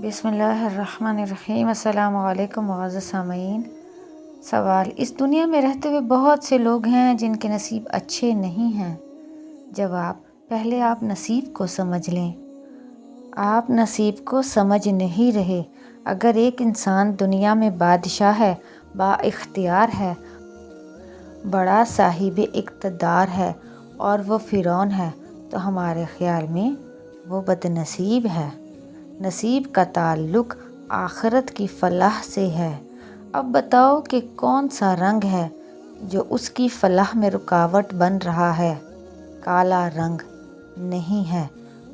بسم اللہ الرحمن الرحیم۔ السلام علیکم معزز سامعین۔ سوال: اس دنیا میں رہتے ہوئے بہت سے لوگ ہیں جن کے نصیب اچھے نہیں ہیں۔ جواب: پہلے آپ نصیب کو سمجھ لیں۔ آپ نصیب کو سمجھ نہیں رہے۔ اگر ایک انسان دنیا میں بادشاہ ہے، با اختیار ہے، بڑا صاحب اقتدار ہے اور وہ فرعون ہے تو ہمارے خیال میں وہ بد نصیب ہے۔ نصیب کا تعلق آخرت کی فلاح سے ہے۔ اب بتاؤ کہ کون سا رنگ ہے جو اس کی فلاح میں رکاوٹ بن رہا ہے؟ کالا رنگ نہیں ہے۔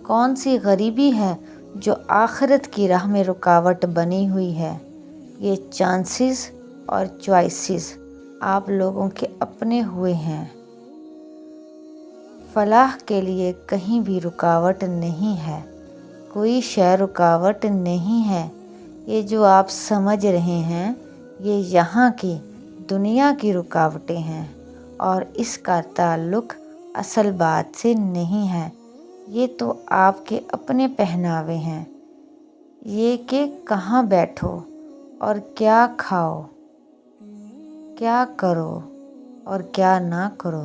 کون سی غریبی ہے جو آخرت کی راہ میں رکاوٹ بنی ہوئی ہے؟ یہ چانسز اور چوائسز آپ لوگوں کے اپنے ہوئے ہیں۔ فلاح کے لیے کہیں بھی رکاوٹ نہیں ہے، کوئی شے رکاوٹ نہیں ہے۔ یہ جو آپ سمجھ رہے ہیں یہ یہاں کی دنیا کی رکاوٹیں ہیں اور اس کا تعلق اصل بات سے نہیں ہے۔ یہ تو آپ کے اپنے پہناوے ہیں، یہ کہ کہاں بیٹھو اور کیا کھاؤ، کیا کرو اور کیا نہ کرو۔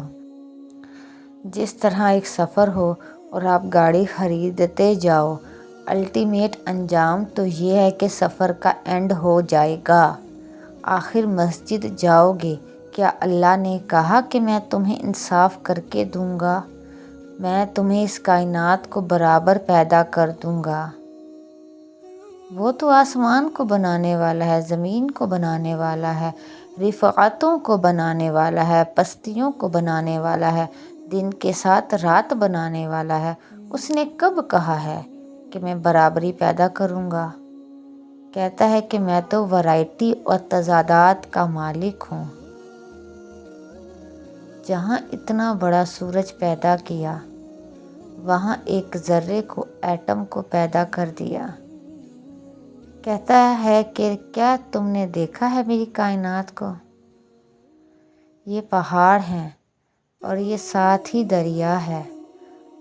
جس طرح ایک سفر ہو اور آپ گاڑی خریدتے جاؤ، الٹیمیٹ انجام تو یہ ہے کہ سفر کا اینڈ ہو جائے گا۔ آخر مسجد جاؤ گے، کیا اللہ نے کہا کہ میں تمہیں انصاف کر کے دوں گا، میں تمہیں اس کائنات کو برابر پیدا کر دوں گا؟ وہ تو آسمان کو بنانے والا ہے، زمین کو بنانے والا ہے، رفعتوں کو بنانے والا ہے، پستیوں کو بنانے والا ہے، دن کے ساتھ رات بنانے والا ہے۔ اس نے کب کہا ہے کہ میں برابری پیدا کروں گا؟ کہتا ہے کہ میں تو ورائٹی اور تضادات کا مالک ہوں۔ جہاں اتنا بڑا سورج پیدا کیا، وہاں ایک ذرے کو، ایٹم کو پیدا کر دیا۔ کہتا ہے کہ کیا تم نے دیکھا ہے میری کائنات کو؟ یہ پہاڑ ہیں اور یہ ساتھ ہی دریا ہے۔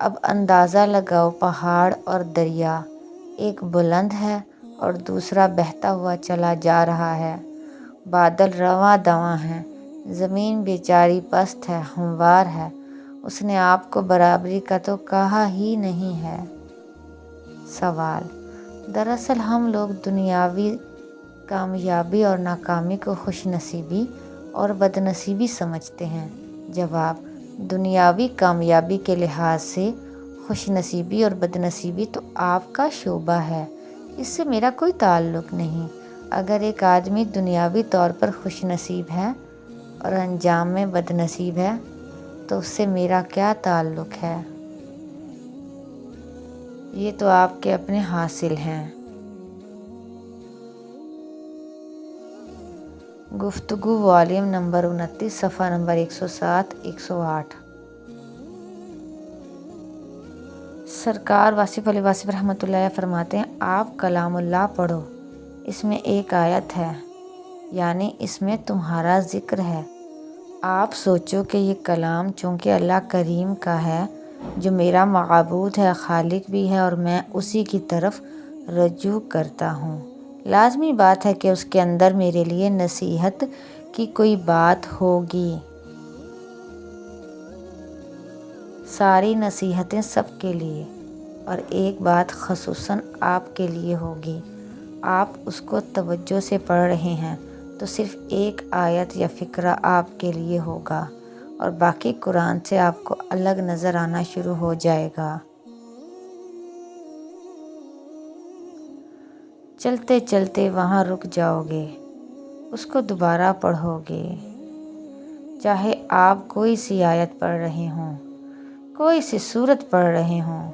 اب اندازہ لگاؤ، پہاڑ اور دریا، ایک بلند ہے اور دوسرا بہتا ہوا چلا جا رہا ہے۔ بادل رواں دواں ہیں، زمین بیچاری پست ہے، ہموار ہے۔ اس نے آپ کو برابری کا تو کہا ہی نہیں ہے۔ سوال: دراصل ہم لوگ دنیاوی کامیابی اور ناکامی کو خوش نصیبی اور بد نصیبی سمجھتے ہیں۔ جواب: دنیاوی کامیابی کے لحاظ سے خوش نصیبی اور بد نصیبی تو آپ کا شعبہ ہے، اس سے میرا کوئی تعلق نہیں۔ اگر ایک آدمی دنیاوی طور پر خوش نصیب ہے اور انجام میں بد نصیب ہے تو اس سے میرا کیا تعلق ہے؟ یہ تو آپ کے اپنے حاصل ہیں۔ گفتگو والیوم نمبر 29، صفحہ نمبر 107 108۔ سرکار واصف علی واصف رحمۃ اللہ علیہ فرماتے ہیں، آپ کلام اللہ پڑھو، اس میں ایک آیت ہے، یعنی اس میں تمہارا ذکر ہے۔ آپ سوچو کہ یہ کلام چونکہ اللہ کریم کا ہے، جو میرا معبود ہے، خالق بھی ہے اور میں اسی کی طرف رجوع کرتا ہوں، لازمی بات ہے کہ اس کے اندر میرے لیے نصیحت کی کوئی بات ہوگی۔ ساری نصیحتیں سب کے لیے اور ایک بات خصوصاً آپ کے لیے ہوگی۔ آپ اس کو توجہ سے پڑھ رہے ہیں تو صرف ایک آیت یا فقرہ آپ کے لیے ہوگا اور باقی قرآن سے آپ کو الگ نظر آنا شروع ہو جائے گا۔ چلتے چلتے وہاں رک جاؤ گے، اس کو دوبارہ پڑھو گے۔ چاہے آپ کوئی سی آیت پڑھ رہے ہوں، کوئی سی سورت پڑھ رہے ہوں،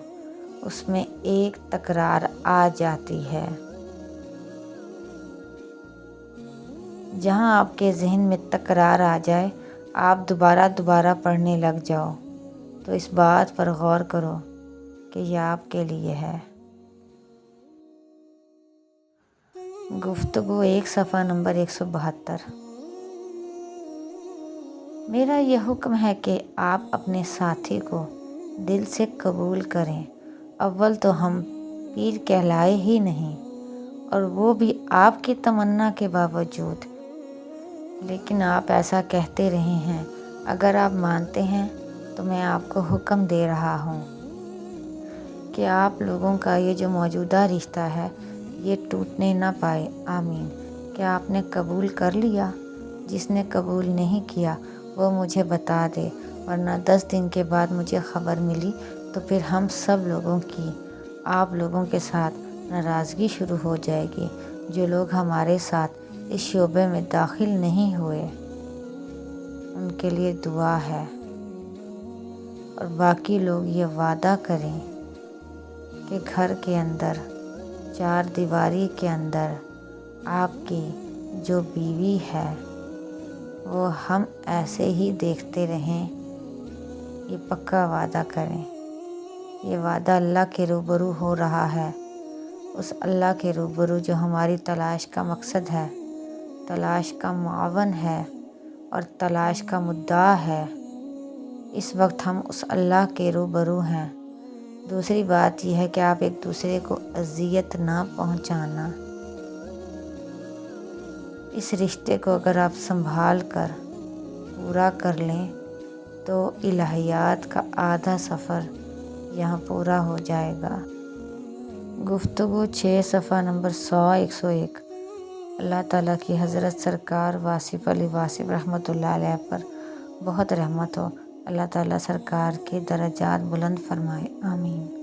اس میں ایک تکرار آ جاتی ہے۔ جہاں آپ کے ذہن میں تکرار آ جائے، آپ دوبارہ پڑھنے لگ جاؤ، تو اس بات پر غور کرو کہ یہ آپ کے لیے ہے۔ گفتگو 1، صفحہ نمبر 172۔ میرا یہ حکم ہے کہ آپ اپنے ساتھی کو دل سے قبول کریں۔ اول تو ہم پیر کہلائے ہی نہیں، اور وہ بھی آپ کی تمنا کے باوجود۔ لیکن آپ ایسا کہتے رہے ہیں۔ اگر آپ مانتے ہیں تو میں آپ کو حکم دے رہا ہوں کہ آپ لوگوں کا یہ جو موجودہ رشتہ ہے یہ ٹوٹنے نہ پائے۔ آمین۔ کیا آپ نے قبول کر لیا؟ جس نے قبول نہیں کیا وہ مجھے بتا دے، ورنہ 10 دن کے بعد مجھے خبر ملی تو پھر ہم سب لوگوں کی آپ لوگوں کے ساتھ ناراضگی شروع ہو جائے گی۔ جو لوگ ہمارے ساتھ اس شعبے میں داخل نہیں ہوئے ان کے لیے دعا ہے، اور باقی لوگ یہ وعدہ کریں کہ گھر کے اندر 4 دیواری کے اندر آپ کی جو بیوی ہے وہ ہم ایسے ہی دیکھتے رہیں۔ یہ پکا وعدہ کریں۔ یہ وعدہ اللہ کے روبرو ہو رہا ہے، اس اللہ کے روبرو جو ہماری تلاش کا مقصد ہے، تلاش کا معاون ہے اور تلاش کا مدعا ہے۔ اس وقت ہم اس اللہ کے روبرو ہیں۔ دوسری بات یہ ہے کہ آپ ایک دوسرے کو اذیت نہ پہنچانا۔ اس رشتے کو اگر آپ سنبھال کر پورا کر لیں تو الہیات کا آدھا سفر یہاں پورا ہو جائے گا۔ گفتگو 6 صفحہ نمبر 101۔ اللہ تعالیٰ کی حضرت سرکار واصف علی واصف رحمۃ اللہ علیہ پر بہت رحمت ہو۔ اللہ تعالیٰ سرکار کے درجات بلند فرمائے۔ آمین۔